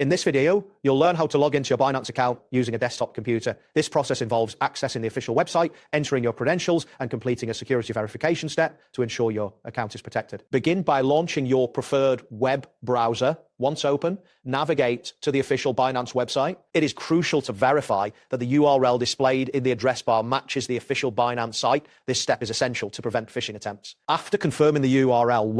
In this video, you'll learn how to log into your Binance account using a desktop computer. This process involves accessing the official website, entering your credentials, and completing a security verification step to ensure your account is protected. Begin by launching your preferred web browser. Once open, navigate to the official Binance website. It is crucial to verify that the URL displayed in the address bar matches the official Binance site. This step is essential to prevent phishing attempts. After confirming the URL,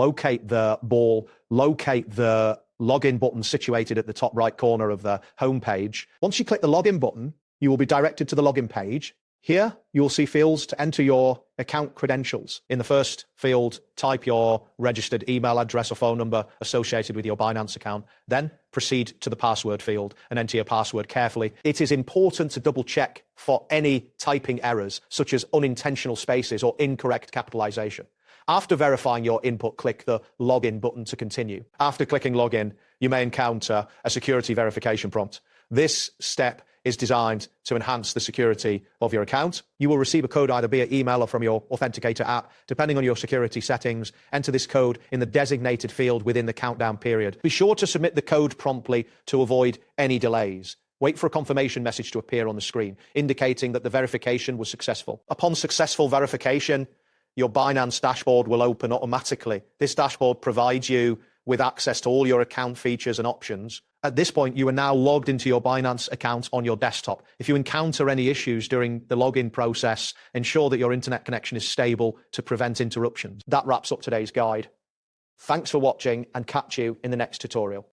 locate the login button situated at the top right corner of the home page. Once you click the login button, you will be directed to the login page. Here, you will see fields to enter your account credentials. In the first field, type your registered email address or phone number associated with your Binance account. Then proceed to the password field and enter your password carefully. It is important to double check for any typing errors, such as unintentional spaces or incorrect capitalization. After verifying your input, click the login button to continue. After clicking login, you may encounter a security verification prompt. This step is designed to enhance the security of your account. You will receive a code either via email or from your Authenticator app. Depending on your security settings, enter this code in the designated field within the countdown period. Be sure to submit the code promptly to avoid any delays. Wait for a confirmation message to appear on the screen, indicating that the verification was successful. Upon successful verification, your Binance dashboard will open automatically. This dashboard provides you with access to all your account features and options. At this point, you are now logged into your Binance account on your desktop. If you encounter any issues during the login process, ensure that your internet connection is stable to prevent interruptions. That wraps up today's guide. Thanks for watching and catch you in the next tutorial.